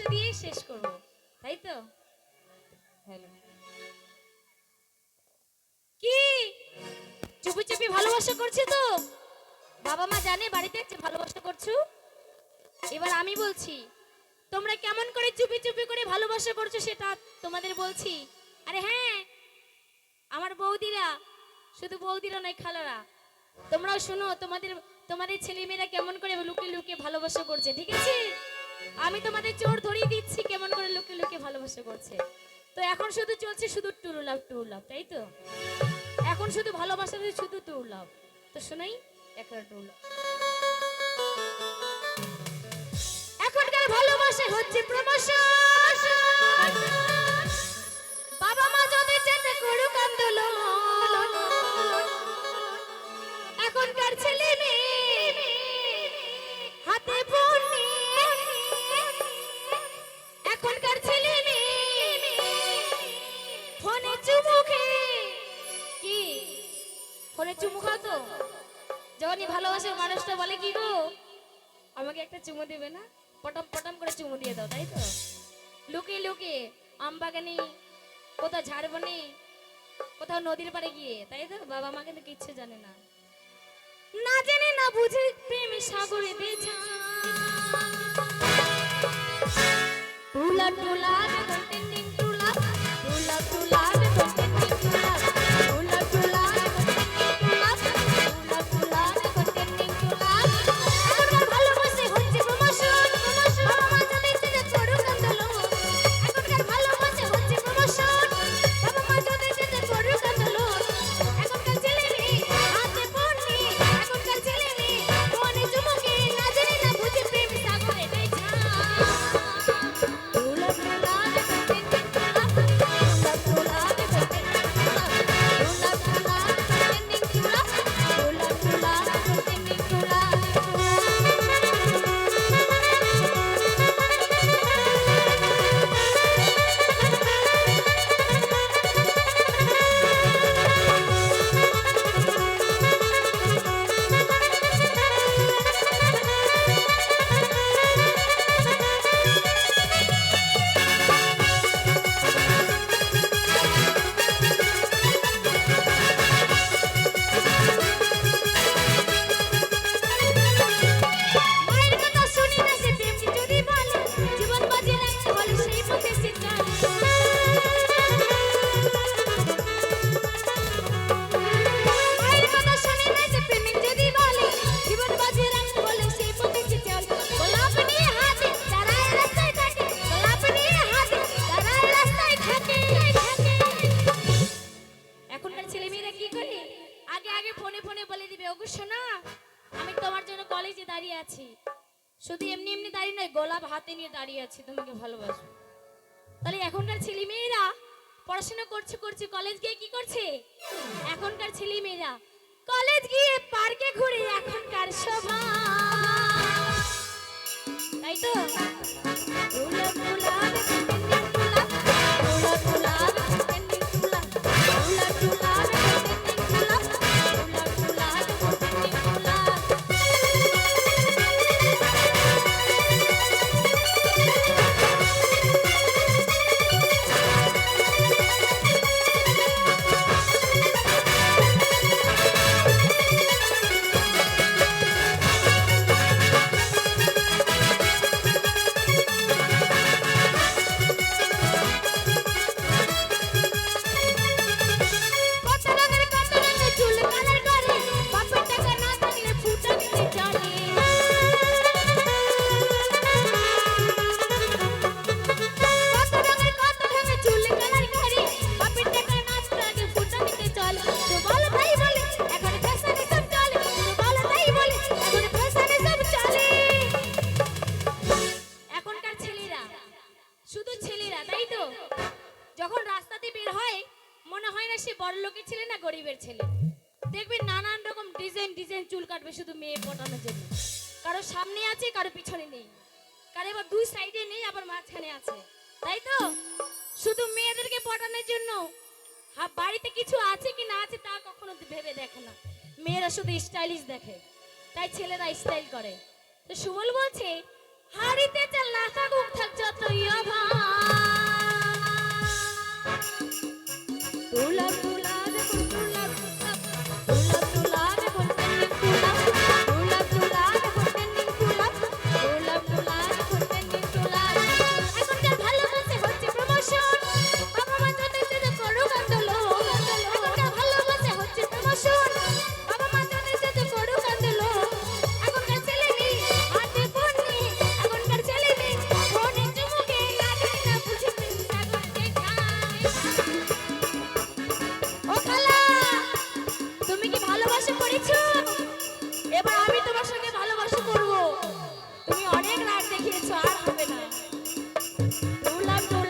ভালোবাসা দিয়েই শেষ করব, তাই তো? হ্যালো, কি চুপি চুপি ভালোবাসা করছে তো? বাবা মা জানে বাড়িতে যে ভালোবাসা করছো? এবার আমি বলছি, তোমরা কেমন করে চুপি চুপি করে ভালোবাসা করছো সেটা তোমাদের বলছি। আরে হ্যাঁ, আমার বৌদিরা, শুধু বৌদিরা নয়, খালারা, তোমরাও শুনো, তোমাদের তোমাদের ছেলেমেয়েরা কেমন করে লুকিয়ে লুকিয়ে ভালোবাসা করছে, ঠিক আছে? আমি তোমাদের চোর ধরিয়ে দিচ্ছি কেমন করে লুকিয়ে লুকিয়ে ভালোবাসা করছে। তো এখন শুধু চলছে শুধু টু লাভ, তাই তো? এখন শুধু ভালোবাসা, শুধু টু লাভ। তো শোনাই একটা টু লাভ। এখনকার ভালোবাসা হচ্ছে প্রমোশন। বাবা মা যদি চেতে করুক আন্দোলন, এখনকার ছেলে মেয়ে হাতে ফোন নিয়ে, এখনকার ছেলে মেয়ে ফোনে চুমু খেয়ে, কি ফোনে চুমু খাও তো? যখনই ভালোবাসার মানুষটা বলে কি গো আমাকে একটা চুমু দেবে না, পটম পটম করে চুমু দিয়ে দাও, তাই তো? লুকিয়ে লুকিয়ে আম বাগানে, কোথাও ঝাড়বনে, কোথাও নদীর পাড়ে গিয়ে, তাই তো? বাবা মা কিন্তু কিচ্ছু জানে না, না জেনে না বুঝে প্রেমে সাগরে বেছা টুলা টুলা কন্টেন্টিং টুলা টুলা টুলা কন্টেন্টিং টুলা টুলা টুলা কন্টেন্টিং টুলা টুলা কন্টেন্টিং টুলা। এখনকার ভালোবাসা হচ্ছে প্রমোশন, বাবা মা যদি চেতে করুক আন্দোলন, এখনকার ভালোবাসা হচ্ছে প্রমোশন, বাবা মা যদি চেতে করুক আন্দোলন, এখনকার ছেলে মেয়ে হাতে ফোন নিয়ে, এখনকার ছেলে মেয়ে ফোনে চুমু খেয়ে, না জেনে না বুঝে প্রেম সাগরে বেছা টুলা টুলা কন্টেন্টিং টুলা টুলা টুলা কন্টেন্টিং টুলা টুলা টুলা কন্টেন্টিং টুলা টুলা টুলা কন্টেন্টিং টুলা। মায়ের কথা শুনি না সে প্রেম যদি বলে, জীবন বাজি রাখতে বলে সেই পথে সে চলে। মায়ের কথা শুনি না সে প্রেম যদি বলে, জীবন বাজি রাখতে বলে সেই পথে সে চলে। গোলাপ নিয়ে হাতে দাঁড়ায় রাস্তায় থাকে, গোলাপ নিয়ে হাতে দাঁড়ায় রাস্তায় থাকে। এখনকার ছেলেমেয়েরা কি করে, আগে আগে ফোনে ফোনে বলে দিবে, ওগো শোনা আমি তোমার জন্য কলেজে দাঁড়িয়ে আছি, শুধু এমনি এমনি দাঁড়িয়ে নয়, গোলাপ হাতে নিয়ে দাঁড়িয়ে আছি, তোমাকে ভালোবাসো। তাহলে এখনকার ছেলেমেয়েরা পড়াশোনা করছে করছে, কলেজ গিয়ে কি করছে? এখনকার ছেলেমেয়েরা কলেজ গিয়ে পার্কে ঘুরে এখনকার সবাই, তাই তো? টুলা টুলা কন্টেন্টিং টুলা টুলা টুলা কন্টেন্টিং টুলা টুলা টুলা কন্টেন্টিং টুলা টুলা টুলা কন্টেন্টিং টুলা। কত রঙের চুল কালার করে, বাপের টাকা না থাকলে ফুটা নিতে চলে। কত রঙের চুল কালার করে, বাপের টাকা না থাকলে ফুটা নিতে চলে। তো বলো তাই বলে এখন ফ্যাশনে সব চলে, তো বলো তাই বলে এখন ফ্যাশনে সব চলে। এখনকার ছেলেরা, শুধু ছেলেরা, তাই তো? যখন রাস্তাতে বের হয় মনে হয় না সে বড় লোকের ছেলে না গরিবের ছেলে। দেখবে নানান রকম ডিজাইন ডিজাইন চুল কাটবে শুধু মেয়ে পটানোর জন্য। কারো সামনে আছে, কারো পিছনে নেই, কারো আবার দুই সাইডে নেই, আবার মাঝখানে আছে, তাই তো? শুধু মেয়েদেরকে পটানোর জন্য। বাড়িতে কিছু আছে কি না আছে তা কখনো ভেবে দেখে না, মেয়েরা শুধু স্টাইলিশ দেখে, তাই ছেলেরা স্টাইল করে। তো সুমল বলছে, হাড়িতে চাল না থাকুক থাক যতই দৌড়লাম